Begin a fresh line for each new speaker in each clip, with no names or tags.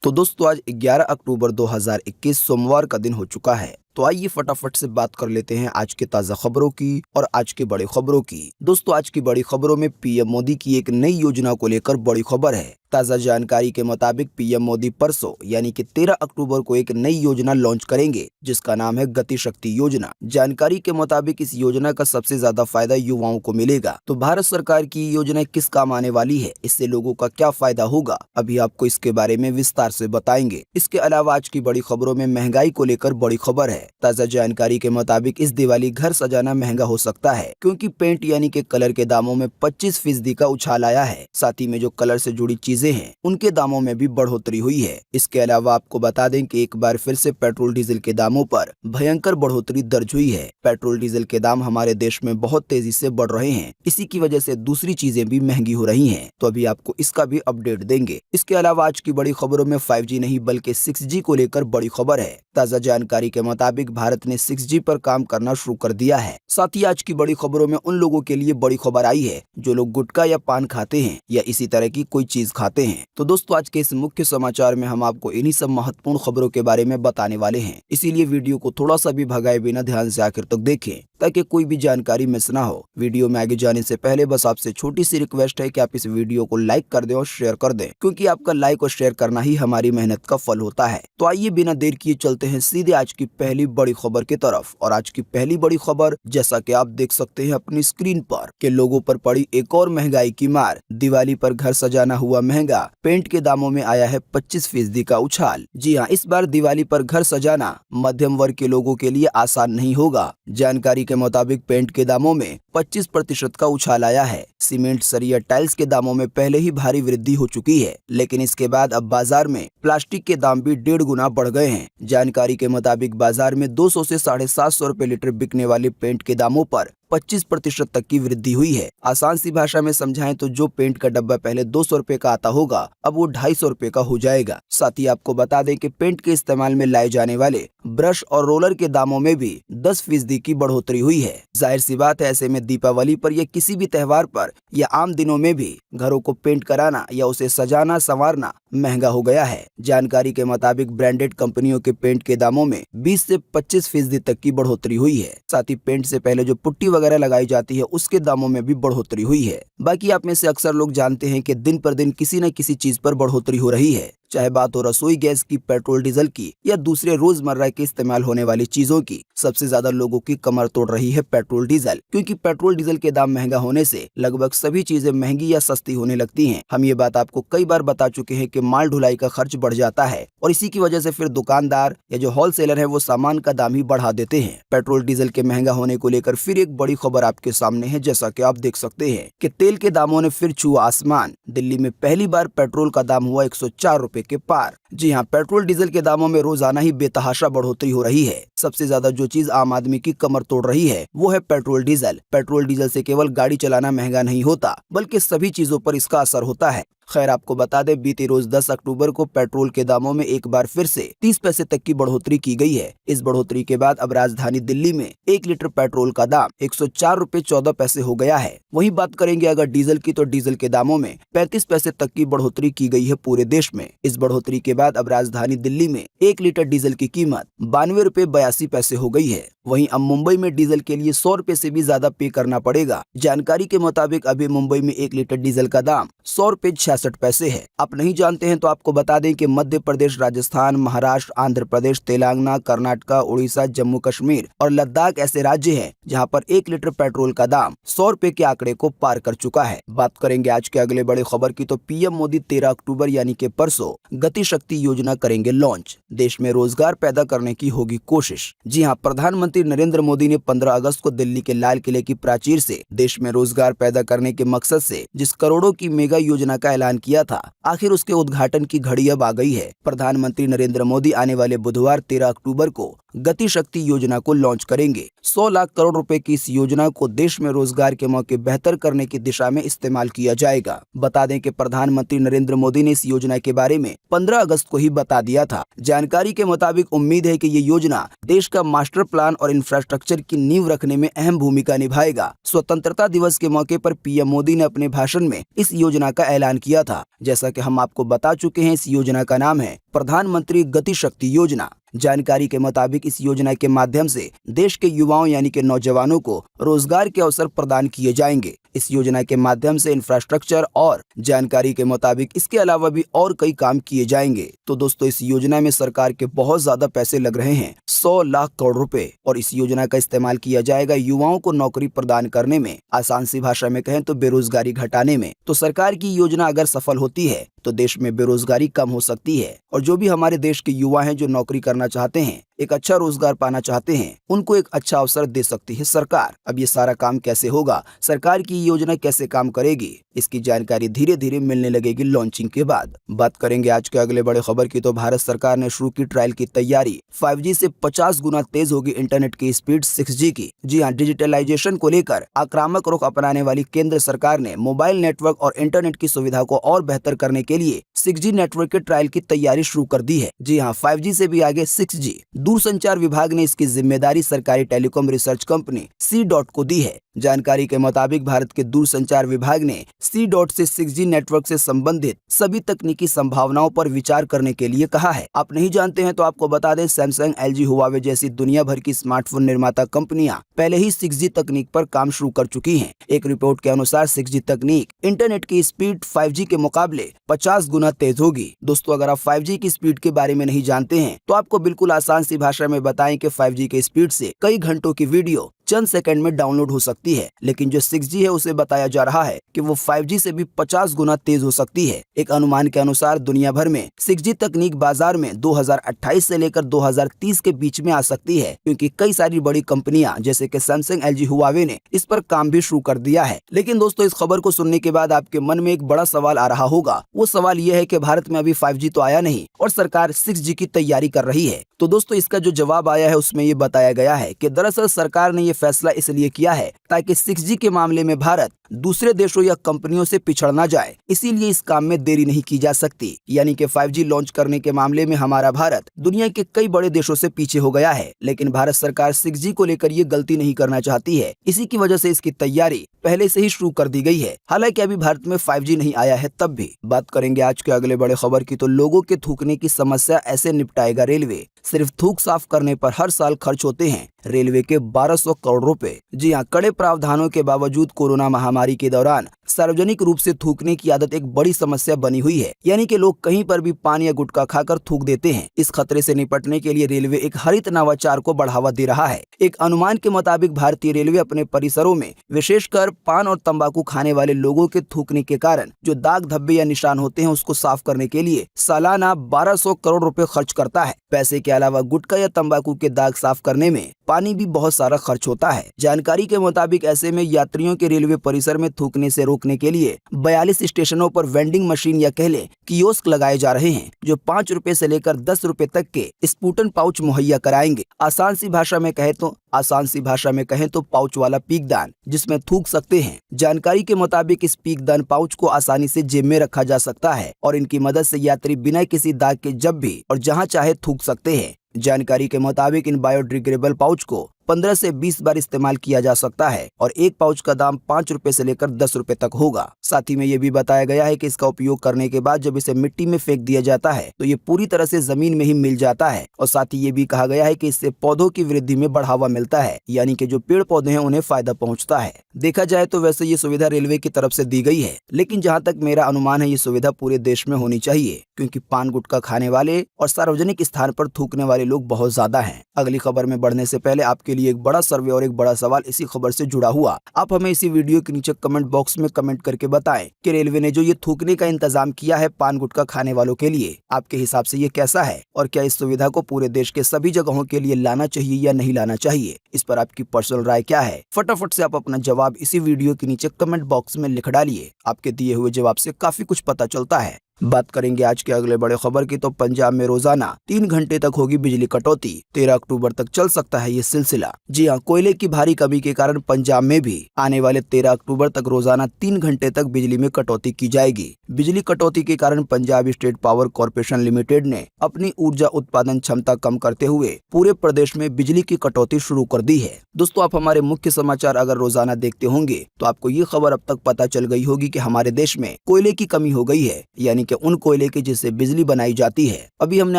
तो दोस्तों आज 11 अक्टूबर 2021 सोमवार का दिन हो चुका है। तो आइए फटाफट से बात कर लेते हैं आज के ताज़ा खबरों की और आज की बड़ी खबरों की। दोस्तों आज की बड़ी खबरों में पीएम मोदी की एक नई योजना को लेकर बड़ी खबर है। ताज़ा जानकारी के मुताबिक पीएम मोदी परसों यानी कि 13 अक्टूबर को एक नई योजना लॉन्च करेंगे जिसका नाम है गति शक्ति योजना। जानकारी के मुताबिक इस योजना का सबसे ज्यादा फायदा युवाओं को मिलेगा। तो भारत सरकार की योजना किस काम आने वाली है, इससे लोगों का क्या फायदा होगा, अभी आपको इसके बारे में विस्तार से बताएंगे। इसके अलावा आज की बड़ी खबरों में महंगाई को लेकर बड़ी खबर है। ताज़ा जानकारी के मुताबिक इस दिवाली घर सजाना महंगा हो सकता है क्योंकि पेंट यानी कि कलर के दामों में 25% का उछाल आया है। साथ ही में जो कलर से जुड़ी चीजें हैं उनके दामों में भी बढ़ोतरी हुई है। इसके अलावा आपको बता दें कि एक बार फिर से पेट्रोल डीजल के दामों पर भयंकर बढ़ोतरी दर्ज हुई है। पेट्रोल डीजल के दाम हमारे देश में बहुत तेजी से बढ़ रहे हैं। इसी की वजह से दूसरी चीजें भी महंगी हो रही हैं। तो अभी आपको इसका भी अपडेट देंगे। इसके अलावा आज की बड़ी खबरों में 5G नहीं बल्कि 6G को लेकर बड़ी खबर है। ताज़ा जानकारी के मुताबिक भारत ने 6G पर काम करना शुरू कर दिया है। साथ ही आज की बड़ी खबरों में उन लोगों के लिए बड़ी खबर आई है जो लोग गुटखा या पान खाते हैं या इसी तरह की कोई चीज खाते हैं। तो दोस्तों आज के इस मुख्य समाचार में हम आपको इन्हीं सब महत्वपूर्ण खबरों के बारे में बताने वाले हैं। इसीलिए वीडियो को थोड़ा सा भी भगाए बिना ध्यान से आखिर तक देखें ताकि कोई भी जानकारी मिस ना हो। वीडियो में आगे जाने से पहले बस आपसे छोटी सी रिक्वेस्ट है कि आप इस वीडियो को लाइक कर दें और शेयर कर दें, क्योंकि आपका लाइक और शेयर करना ही हमारी मेहनत का फल होता है। तो आइए बिना देर किए चलते हैं सीधे आज की पहली बड़ी खबर की तरफ। और आज की पहली बड़ी खबर जैसा कि आप देख सकते हैं अपनी स्क्रीन पर कि लोगों पर पड़ी एक और महंगाई की मार। दिवाली पर घर सजाना हुआ महंगा, पेंट के दामों में आया है 25% का उछाल। जी हाँ, इस बार दिवाली पर घर सजाना मध्यम वर्ग के लोगों के लिए आसान नहीं होगा। जानकारी के मुताबिक पेंट के दामों में 25% का उछाल आया है। सीमेंट, सरिया, टाइल्स के दामों में पहले ही भारी वृद्धि हो चुकी है, लेकिन इसके बाद अब बाजार में प्लास्टिक के दाम भी 1.5 गुना बढ़ गए हैं। जानकारी के मुताबिक बाजार में 200 से 750 रुपए लीटर बिकने वाले पेंट के दामों पर 25% तक की वृद्धि हुई है। आसान सी भाषा में समझाएं तो जो पेंट का डब्बा पहले 200 रुपए का आता होगा अब वो 250 रुपए का हो जाएगा। साथ ही आपको बता दें कि पेंट के इस्तेमाल में लाए जाने वाले ब्रश और रोलर के दामों में भी 10% की बढ़ोतरी हुई है। जाहिर सी बात है, ऐसे में दीपावली पर या किसी भी त्योहार पर या आम दिनों में भी घरों को पेंट कराना या उसे सजाना संवारना महंगा हो गया है। जानकारी के मुताबिक ब्रांडेड कंपनियों के पेंट के दामों में 20 से 25% तक की बढ़ोतरी हुई है। साथ ही पेंट से पहले जो पुट्टी वगैरह लगाई जाती है उसके दामों में भी बढ़ोतरी हुई है। बाकी आप में से अक्सर लोग जानते हैं कि दिन पर दिन किसी न किसी चीज पर बढ़ोतरी हो रही है, चाहे बात हो रसोई गैस की, पेट्रोल डीजल की या दूसरे रोजमर्रा के इस्तेमाल होने वाली चीजों की। सबसे ज्यादा लोगों की कमर तोड़ रही है पेट्रोल डीजल, क्योंकि पेट्रोल डीजल के दाम महंगा होने से लगभग सभी चीजें महंगी या सस्ती होने लगती हैं। हम ये बात आपको कई बार बता चुके हैं कि माल ढुलाई का खर्च बढ़ जाता है और इसी की वजह से फिर दुकानदार या जो होलसेलर है वो सामान का दाम ही बढ़ा देते हैं। पेट्रोल डीजल के महंगा होने को लेकर फिर एक बड़ी खबर आपके सामने है। जैसा कि आप देख सकते हैं कि तेल के दामों ने फिर छुआ आसमान। दिल्ली में पहली बार पेट्रोल का दाम हुआ 104 रुपए के पार। जी हाँ, पेट्रोल डीजल के दामों में रोजाना ही बेतहाशा बढ़ोतरी हो रही है। सबसे ज्यादा जो चीज आम आदमी की कमर तोड़ रही है वो है पेट्रोल डीजल। पेट्रोल डीजल से केवल गाड़ी चलाना महंगा नहीं होता बल्कि सभी चीजों पर इसका असर होता है। खैर आपको बता दें, बीते रोज 10 अक्टूबर को पेट्रोल के दामों में एक बार फिर से 30 पैसे तक की बढ़ोतरी की गई है। इस बढ़ोतरी के बाद अब राजधानी दिल्ली में 1 लीटर पेट्रोल का दाम 104 रुपए 14 पैसे हो गया है। वहीं बात करेंगे अगर डीजल की, तो डीजल के दामों में 35 पैसे तक की बढ़ोतरी की गई है पूरे देश में। इस बढ़ोतरी के बाद अब राजधानी दिल्ली में 1 लीटर डीजल की कीमत 92 रुपए 82 पैसे हो गई है। वहीं अब मुंबई में डीजल के लिए 100 रुपए से भी ज्यादा पे करना पड़ेगा। जानकारी के मुताबिक अभी मुंबई में 1 लीटर डीजल का दाम 100 रुपए 66 पैसे है। आप नहीं जानते हैं तो आपको बता दें कि मध्य प्रदेश, राजस्थान, महाराष्ट्र, आंध्र प्रदेश, तेलंगाना, कर्नाटक, उड़ीसा, जम्मू कश्मीर और लद्दाख ऐसे राज्य हैं जहां पर 1 लीटर पेट्रोल का दाम 100 रुपए के आंकड़े को पार कर चुका है। बात करेंगे आज के अगले बड़े खबर की, तो पीएम मोदी 13 अक्टूबर यानी कि परसों गति शक्ति योजना करेंगे लॉन्च। देश में रोजगार पैदा करने की होगी कोशिश। जी हाँ, प्रधानमंत्री नरेंद्र मोदी ने 15 अगस्त को दिल्ली के लाल किले की प्राचीर से देश में रोजगार पैदा करने के मकसद से जिस करोड़ों की मेगा योजना का ऐलान किया था, आखिर उसके उद्घाटन की घड़ी अब आ गई है। प्रधानमंत्री नरेंद्र मोदी आने वाले बुधवार 13 अक्टूबर को गति शक्ति योजना को लॉन्च करेंगे। 100 लाख करोड़ रुपए की इस योजना को देश में रोजगार के मौके बेहतर करने की दिशा में इस्तेमाल किया जाएगा। बता दें कि प्रधानमंत्री नरेंद्र मोदी ने इस योजना के बारे में 15 अगस्त को ही बता दिया था। जानकारी के मुताबिक उम्मीद है कि ये योजना देश का मास्टर प्लान और इंफ्रास्ट्रक्चर की नींव रखने में अहम भूमिका निभाएगा। स्वतंत्रता दिवस के मौके पर पीएम मोदी ने अपने भाषण में इस योजना का ऐलान किया था। जैसा कि हम आपको बता चुके हैं, इस योजना का नाम है प्रधानमंत्री गति शक्ति योजना। जानकारी के मुताबिक इस योजना के माध्यम से देश के युवाओं यानी कि नौजवानों को रोजगार के अवसर प्रदान किए जाएंगे। इस योजना के माध्यम से इंफ्रास्ट्रक्चर और जानकारी के मुताबिक इसके अलावा भी और कई काम किए जाएंगे। तो दोस्तों, इस योजना में सरकार के बहुत ज्यादा पैसे लग रहे हैं, 100 लाख करोड़ रुपए, और इस योजना का इस्तेमाल किया जाएगा युवाओं को नौकरी प्रदान करने में, आसान सी भाषा में कहें तो बेरोजगारी घटाने में। तो सरकार की योजना अगर सफल होती है तो देश में बेरोजगारी कम हो सकती है, और जो भी हमारे देश के युवा हैं जो नौकरी करना चाहते हैं, एक अच्छा रोजगार पाना चाहते हैं, उनको एक अच्छा अवसर दे सकती है सरकार। अब ये सारा काम कैसे होगा, सरकार की योजना कैसे काम करेगी, इसकी जानकारी धीरे धीरे मिलने लगेगी लॉन्चिंग के बाद। बात करेंगे आज के अगले बड़े खबर की, तो भारत सरकार ने शुरू की ट्रायल की तैयारी। 5G से 50 गुना तेज होगी इंटरनेट की स्पीड 6G की। जी हाँ, डिजिटलाइजेशन को लेकर आक्रामक रुख अपनाने वाली केंद्र सरकार ने मोबाइल नेटवर्क और इंटरनेट की सुविधा को और बेहतर करने के लिए 6G नेटवर्क के ट्रायल की तैयारी शुरू कर दी है। जी हाँ, 5G से भी आगे 6G। दूरसंचार विभाग ने इसकी जिम्मेदारी सरकारी टेलीकॉम रिसर्च कंपनी C-DOT को दी है। जानकारी के मुताबिक भारत के दूरसंचार विभाग ने C-DOT से 6G नेटवर्क से संबंधित सभी तकनीकी संभावनाओं पर विचार करने के लिए कहा है। आप नहीं जानते हैं तो आपको बता दें, सैमसंग, LG, हुआवे जैसी दुनिया भर की स्मार्टफोन निर्माता कंपनियां पहले ही 6G तकनीक पर काम शुरू कर चुकी हैं। एक रिपोर्ट के अनुसार 6G तकनीक इंटरनेट की स्पीड 5G के मुकाबले 50 गुना तेज होगी। दोस्तों, अगर आप 5G की स्पीड के बारे में नहीं जानते हैं तो आपको बिल्कुल आसान सी भाषा में बताएं कि 5G के स्पीड से कई घंटों की वीडियो चंद सेकंड में डाउनलोड हो सकती है, लेकिन जो 6G है उसे बताया जा रहा है कि वो 5G से भी 50 गुना तेज हो सकती है। एक अनुमान के अनुसार दुनिया भर में 6G तकनीक बाजार में 2028 से लेकर 2030 के बीच में आ सकती है, क्योंकि कई सारी बड़ी कंपनियां जैसे कि सैमसंग, LG, हुआवे ने इस पर काम भी शुरू कर दिया है। लेकिन दोस्तों, इस खबर को सुनने के बाद आपके मन में एक बड़ा सवाल आ रहा होगा। वो सवाल ये है कि भारत में अभी 5G तो आया नहीं और सरकार 6G की तैयारी कर रही है। तो दोस्तों, इसका जो जवाब आया है उसमें ये बताया गया है कि दरअसल सरकार ने ये फैसला इसलिए किया है ताकि 6G के मामले में भारत दूसरे देशों या कंपनियों से पिछड़ ना जाए, इसीलिए इस काम में देरी नहीं की जा सकती। यानी कि 5G लॉन्च करने के मामले में हमारा भारत दुनिया के कई बड़े देशों से पीछे हो गया है, लेकिन भारत सरकार 6G को लेकर ये गलती नहीं करना चाहती है। इसी की वजह से इसकी तैयारी पहले से ही शुरू कर दी गई है। हालांकि अभी भारत में 5G नहीं आया है तब भी। बात करेंगे आज के अगले बड़े खबर की, तो लोगों के थूकने की समस्या ऐसे निपटाएगा रेलवे। सिर्फ थूक साफ करने पर हर साल खर्च होते हैं रेलवे के 1200 करोड़ रुपए। जी हाँ, कड़े प्रावधानों के बावजूद कोरोना महामारी के दौरान सार्वजनिक रूप से थूकने की आदत एक बड़ी समस्या बनी हुई है। यानी कि लोग कहीं पर भी पान या गुटखा खाकर थूक देते हैं। इस खतरे से निपटने के लिए रेलवे एक हरित नवाचार को बढ़ावा दे रहा है। एक अनुमान के मुताबिक भारतीय रेलवे अपने परिसरों में विशेषकर पान और तंबाकू खाने वाले लोगों के थूकने के कारण जो दाग धब्बे या निशान होते हैं उसको साफ करने के लिए सालाना 1200 करोड़ रुपए खर्च करता है। पैसे के अलावा गुटखा या तंबाकू के दाग साफ करने में पानी भी बहुत सारा खर्च होता है। जानकारी के मुताबिक ऐसे में यात्रियों के रेलवे परिसर में थूकने से रोकने के लिए 42 स्टेशनों पर वेंडिंग मशीन या कह लें कियोस्क लगाए जा रहे हैं, जो 5 रुपए से लेकर 10 रुपए तक के स्पूटन पाउच मुहैया कराएंगे। आसान सी भाषा में कहें तो पाउच वाला पीकदान जिसमें थूक सकते हैं। जानकारी के मुताबिक इस पीकदान पाउच को आसानी से जेब में रखा जा सकता है और इनकी मदद से यात्री बिना किसी दाग के जब भी और जहां चाहे थूक सकते हैं। जानकारी के मुताबिक इन बायोडिग्रेडेबल पाउच को 15 से 20 बार इस्तेमाल किया जा सकता है और एक पाउच का दाम 5 रुपए से लेकर 10 रुपए तक होगा। साथ ही में ये भी बताया गया है कि इसका उपयोग करने के बाद जब इसे मिट्टी में फेंक दिया जाता है तो ये पूरी तरह से जमीन में ही मिल जाता है। और साथ ही ये भी कहा गया है कि इससे पौधों की वृद्धि में बढ़ावा मिलता है, यानी कि जो पेड़ पौधे हैं उन्हें फायदा पहुंचता है। देखा जाए तो वैसे ये सुविधा रेलवे की तरफ से दी गई है, लेकिन जहाँ तक मेरा अनुमान है ये सुविधा पूरे देश में होनी चाहिए, क्योंकि पान गुटखा खाने वाले और सार्वजनिक स्थान पर थूकने वाले लोग बहुत ज्यादा हैं। अगली खबर में बढ़ने से पहले आपके लिए एक बड़ा सर्वे और एक बड़ा सवाल इसी खबर से जुड़ा हुआ। आप हमें इसी वीडियो के नीचे कमेंट बॉक्स में कमेंट करके बताएं कि रेलवे ने जो ये थूकने का इंतजाम किया है पान गुटखा खाने वालों के लिए, आपके हिसाब से ये कैसा है और क्या इस सुविधा को पूरे देश के सभी जगहों के लिए लाना चाहिए या नहीं लाना चाहिए। इस पर आपकी पर्सनल राय क्या है, फटाफट से आप अपना जवाब इसी वीडियो के नीचे कमेंट बॉक्स में लिख डालिए। आपके दिए हुए जवाब से काफी कुछ पता चलता है। बात करेंगे आज के अगले बड़े खबर की, तो पंजाब में रोजाना 3 घंटे तक होगी बिजली कटौती। 13 अक्टूबर तक चल सकता है ये सिलसिला। जी हाँ, कोयले की भारी कमी के कारण पंजाब में भी आने वाले 13 अक्टूबर तक रोजाना 3 घंटे तक बिजली में कटौती की जाएगी। बिजली कटौती के कारण Punjab state power corporation limited ने अपनी ऊर्जा उत्पादन क्षमता कम करते हुए पूरे प्रदेश में बिजली की कटौती शुरू कर दी है। दोस्तों, आप हमारे मुख्य समाचार अगर रोजाना देखते होंगे तो आपको ये खबर अब तक पता चल गई होगी कि हमारे देश में कोयले की कमी हो गई है, यानी कि उन कोयले की जिससे बिजली बनाई जाती है। अभी हमने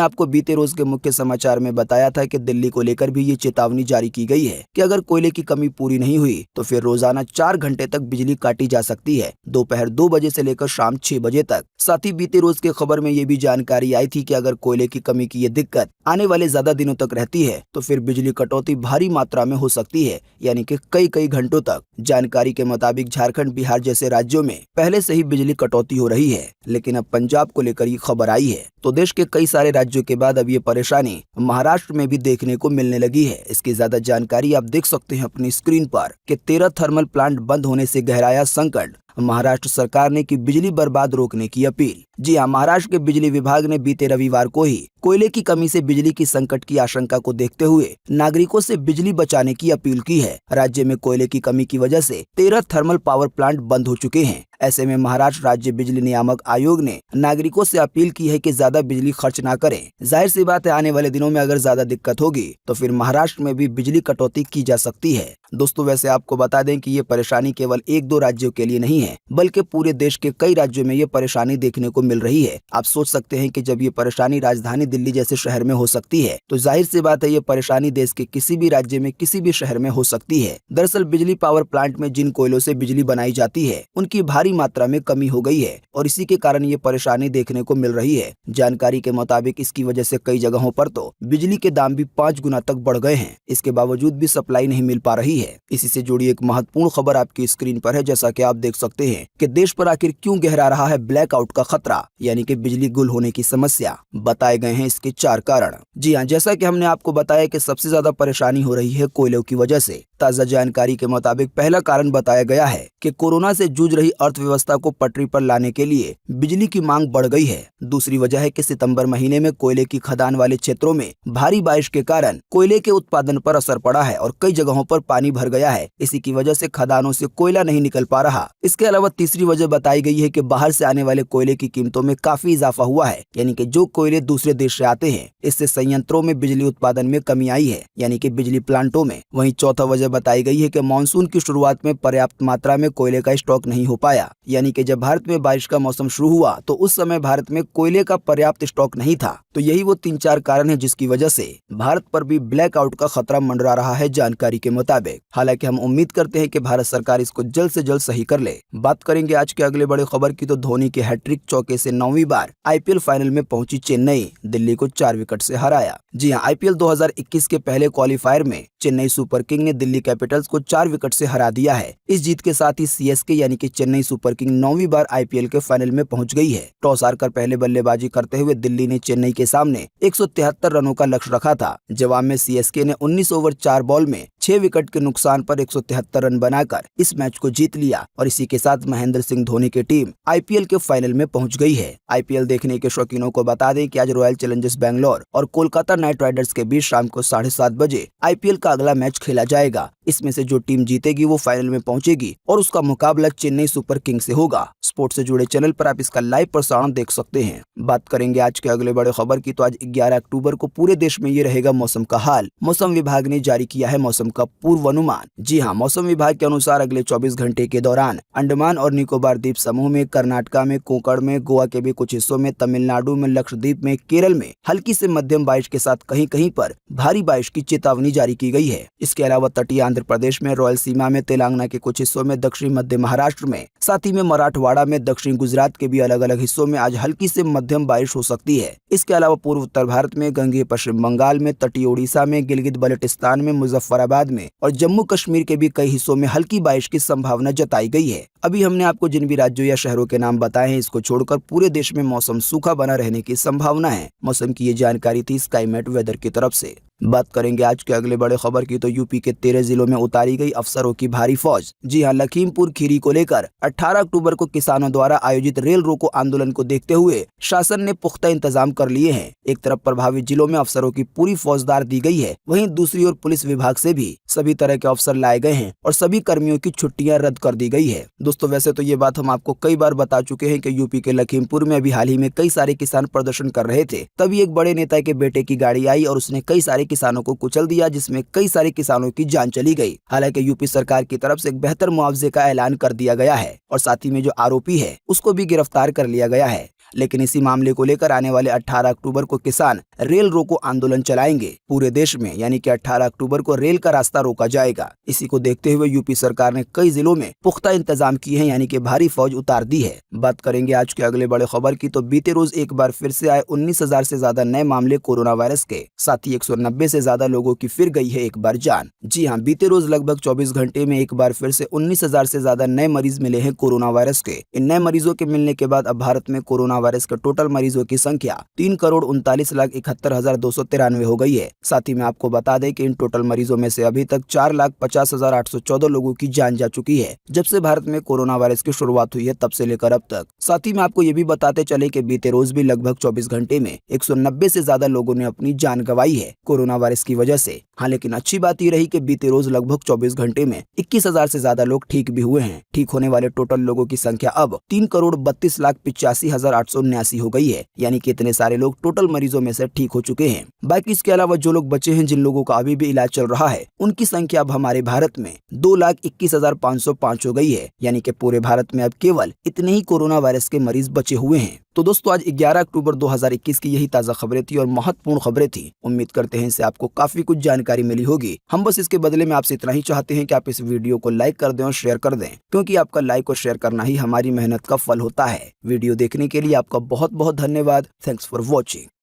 आपको बीते रोज के मुख्य समाचार में बताया था कि दिल्ली को लेकर भी ये चेतावनी जारी की गई है कि अगर कोयले की कमी पूरी नहीं हुई तो फिर रोजाना 4 घंटे तक बिजली काटी जा सकती है, दोपहर 2 बजे से लेकर शाम 6 बजे तक। साथ ही बीते रोज के खबर में ये भी जानकारी आई थी कि अगर कोयले की कमी की ये दिक्कत आने वाले ज्यादा दिनों तक रहती है तो फिर बिजली कटौती भारी मात्रा में हो सकती है, यानी कि कई घंटों तक। जानकारी के मुताबिक झारखंड, बिहार जैसे राज्यों में पहले से ही बिजली कटौती हो रही है, लेकिन अब पंजाब को लेकर ये खबर आई है। तो देश के कई सारे राज्यों के बाद अब ये परेशानी महाराष्ट्र में भी देखने को मिलने लगी है। इसकी ज्यादा जानकारी आप देख सकते हैं अपनी स्क्रीन पर कि 13 थर्मल प्लांट बंद होने से गहराया संकट। महाराष्ट्र सरकार ने की बिजली बर्बाद रोकने की अपील। जी हाँ, महाराष्ट्र के बिजली विभाग ने बीते रविवार को ही कोयले की कमी से बिजली की संकट की आशंका को देखते हुए नागरिकों से बिजली बचाने की अपील की है। राज्य में कोयले की कमी की वजह से 13 थर्मल पावर प्लांट बंद हो चुके हैं। ऐसे में महाराष्ट्र राज्य बिजली नियामक आयोग ने नागरिकों से अपील की है कि ज्यादा बिजली खर्च ना करें। जाहिर सी बात है, आने वाले दिनों में अगर ज्यादा दिक्कत होगी तो फिर महाराष्ट्र में भी बिजली कटौती की जा सकती है। दोस्तों, वैसे आपको बता दें कि ये परेशानी केवल 1-2 राज्यों के लिए नहीं है, बल्कि पूरे देश के कई राज्यों में ये परेशानी देखने को मिल रही है। आप सोच सकते हैं कि जब ये परेशानी राजधानी दिल्ली जैसे शहर में हो सकती है तो जाहिर सी बात है ये परेशानी देश के किसी भी राज्य में, किसी भी शहर में हो सकती है। दरअसल बिजली पावर प्लांट में जिन कोयलों से बिजली बनाई जाती है उनकी भारी मात्रा में कमी हो गई है और इसी के कारण ये परेशानी देखने को मिल रही है। जानकारी के मुताबिक इसकी वजह से कई जगहों पर तो बिजली के दाम भी 5 गुना तक बढ़ गए हैं। इसके बावजूद भी सप्लाई नहीं मिल पा रही है। इसी से जुड़ी एक महत्वपूर्ण खबर आपकी स्क्रीन पर है। जैसा कि आप देख सकते हैं कि देश पर आखिर क्यों गहरा रहा है ब्लैकआउट का खतरा, यानी कि बिजली गुल होने की समस्या। बताए गए हैं इसके 4 कारण। जी हाँ, जैसा कि हमने आपको बताया कि सबसे ज्यादा परेशानी हो रही है कोयलों की वजह से। ताजा जानकारी के मुताबिक पहला कारण बताया गया है कि कोरोना से जूझ रही अर्थव्यवस्था को पटरी पर लाने के लिए बिजली की मांग बढ़ गई है। दूसरी वजह है कि सितंबर महीने में कोयले की खदान वाले क्षेत्रों में भारी बारिश के कारण कोयले के उत्पादन पर असर पड़ा है और कई जगहों पर पानी भर गया है। इसी की वजह से खदानों से कोयला नहीं निकल पा रहा। इसके अलावा तीसरी वजह बताई गई है कि बाहर से आने वाले कोयले की कीमतों में काफी इजाफा हुआ है, यानी कि जो कोयले दूसरे देश से आते हैं इससे संयंत्रों में बिजली उत्पादन में कमी आई है, यानी कि बिजली प्लांटों में। वहीं चौथा वजह बताई गई है कि मानसून की शुरुआत में पर्याप्त मात्रा में कोयले का स्टॉक नहीं हो पाया, यानी कि जब भारत में बारिश का मौसम शुरू हुआ तो उस समय भारत में कोयले का पर्याप्त स्टॉक नहीं था। तो यही वो 3-4 कारण है जिसकी वजह से भारत पर भी ब्लैकआउट का खतरा मंडरा रहा है जानकारी के मुताबिक। हालांकि हम उम्मीद करते हैं कि भारत सरकार इसको जल्द से जल्द सही कर ले। बात करेंगे आज के अगले बड़े खबर की, तो धोनी के हैट्रिक चौके से 9वीं बार आईपीएल फाइनल में पहुंची चेन्नई, दिल्ली को 4 विकेट से हराया। जी हां, आईपीएल 2021 के पहले क्वालिफायर में चेन्नई सुपर किंग ने दिल्ली कैपिटल्स को 4 विकेट से हरा दिया है। इस जीत के साथ ही सीएसके यानी कि चेन्नई सुपर किंग 9वीं बार आईपीएल के फाइनल में पहुंच गई है। टॉस हारकर पहले बल्लेबाजी करते हुए दिल्ली ने चेन्नई के सामने 173 रनों का लक्ष्य रखा था। जवाब में सीएसके ने 19 ओवर 4 बॉल में 6 विकेट के नुकसान पर 173 रन बनाकर इस मैच को जीत लिया और इसी के साथ महेंद्र सिंह धोनी की टीम आईपीएल के फाइनल में पहुंच गई है। आईपीएल देखने के शौकीनों को बता दें कि आज रॉयल चैलेंजर्स बैंगलोर और कोलकाता नाइट राइडर्स के बीच शाम को 7:30 बजे आईपीएल का अगला मैच खेला जाएगा। इसमें से जो टीम जीतेगी वो फाइनल में पहुंचेगी और उसका मुकाबला चेन्नई सुपर किंग से होगा। स्पोर्ट्स से जुड़े चैनल पर आप इसका लाइव प्रसारण देख सकते हैं। बात करेंगे आज के अगले बड़े खबर की, तो आज 11 अक्टूबर को पूरे देश में ये रहेगा मौसम का हाल। मौसम विभाग ने जारी किया है मौसम का पूर्वानुमान। जी हां, मौसम विभाग के अनुसार अगले 24 घंटे के दौरान अंडमान और निकोबार द्वीप समूह में, कर्नाटका में, कोंकण में, गोवा के भी कुछ हिस्सों में, तमिलनाडु में, लक्षद्वीप में, केरल में हल्की से मध्यम बारिश के साथ कहीं कहीं पर भारी बारिश की चेतावनी जारी की गई है। इसके अलावा तटीय आंध्र प्रदेश में, रॉयल सीमा में, तेलंगाना के कुछ हिस्सों में, दक्षिण मध्य महाराष्ट्र में, साथ ही में मराठवाड़ा में, दक्षिण गुजरात के भी अलग अलग हिस्सों में आज हल्की से मध्यम बारिश हो सकती है। इसके अलावा पूर्व उत्तर भारत में, गंगेय पश्चिम बंगाल में, तटीय ओडिशा में, गिलगित बल्टिस्तान में, मुजफ्फराबाद में और जम्मू कश्मीर के भी कई हिस्सों में हल्की बारिश की संभावना जताई गई है। अभी हमने आपको जिन भी राज्यों या शहरों के नाम बताए हैं, इसको छोड़कर पूरे देश में मौसम सूखा बना रहने की संभावना है। मौसम की ये जानकारी थी स्काईमेट वेदर की तरफ से। बात करेंगे आज के अगले बड़े खबर की तो यूपी के 13 जिलों में उतारी गई अफसरों की भारी फौज। जी हां, लखीमपुर खीरी को लेकर 18 अक्टूबर को किसानों द्वारा आयोजित रेल रोको आंदोलन को देखते हुए शासन ने पुख्ता इंतजाम कर लिए हैं। एक तरफ प्रभावित जिलों में अफसरों की पूरी फौजदार दी गई है, वहीं दूसरी ओर पुलिस विभाग से भी सभी तरह के अफसर लाए गए हैं और सभी कर्मियों की छुट्टियां रद्द कर दी गई है। दोस्तों वैसे तो ये बात हम आपको कई बार बता चुके हैं कि यूपी के लखीमपुर में अभी हाल ही में कई सारे किसान प्रदर्शन कर रहे थे, तभी एक बड़े नेता के बेटे की गाड़ी आई और उसने कई सारे किसानों को कुचल दिया, जिसमें कई सारे किसानों की जान चली गई। हालांकि यूपी सरकार की तरफ से एक बेहतर मुआवजे का ऐलान कर दिया गया है और साथ ही में जो आरोपी है उसको भी गिरफ्तार कर लिया गया है। लेकिन इसी मामले को लेकर आने वाले 18 अक्टूबर को किसान रेल रोको आंदोलन चलाएंगे पूरे देश में, यानी कि 18 अक्टूबर को रेल का रास्ता रोका जाएगा। इसी को देखते हुए यूपी सरकार ने कई जिलों में पुख्ता इंतजाम किए हैं, यानी कि भारी फौज उतार दी है। बात करेंगे आज के अगले बड़े खबर की तो बीते रोज एक बार फिर से आए 19,000 से ज्यादा नए मामले कोरोना वायरस के, साथ ही 190 से ज्यादा लोगों की फिर गई है एक बार जान। जी हाँ, बीते रोज लगभग 24 घंटे में एक बार फिर से 19,000 से ज्यादा नए मरीज मिले हैं कोरोना वायरस के। इन नए मरीजों के मिलने के बाद अब भारत में कोरोना वायरस के टोटल मरीजों की संख्या 3,39,71,293 हो गई है। साथ ही में आपको बता दें कि इन टोटल मरीजों में से अभी तक 4,50,814 लोगों की जान जा चुकी है जब से भारत में कोरोना वायरस की शुरुआत हुई है तब से लेकर अब तक। साथ ही में आपको ये भी बताते चले कि बीते रोज भी लगभग 24 घंटे में 190 से ज्यादा लोगों ने अपनी जान गंवाई है कोरोना वायरस की वजह से। हाँ, लेकिन अच्छी बात ये रही कि बीते रोज लगभग 24 घंटे में 21,000 से ज्यादा लोग ठीक भी हुए हैं। ठीक होने वाले टोटल लोगों की संख्या अब 3,32,85,879 हो गई है, यानी कि इतने सारे लोग टोटल मरीजों में से ठीक हो चुके हैं। बाकी इसके अलावा जो लोग बचे हैं, जिन लोगों का अभी भी इलाज चल रहा है, उनकी संख्या अब हमारे भारत में 2,21,505 हो गई है, यानी कि पूरे भारत में अब केवल इतने ही कोरोना वायरस के मरीज बचे हुए हैं। तो दोस्तों आज 11 अक्टूबर 2021 की यही ताज़ा खबरें थी और महत्वपूर्ण खबरें थी। उम्मीद करते हैं इससे आपको काफी कुछ जानकारी मिली होगी। हम बस इसके बदले में आपसे इतना ही चाहते हैं कि आप इस वीडियो को लाइक कर दें और शेयर कर दें, क्योंकि आपका लाइक और शेयर करना ही हमारी मेहनत का फल होता है। वीडियो देखने के लिए आपका बहुत बहुत धन्यवाद। Thanks for watching.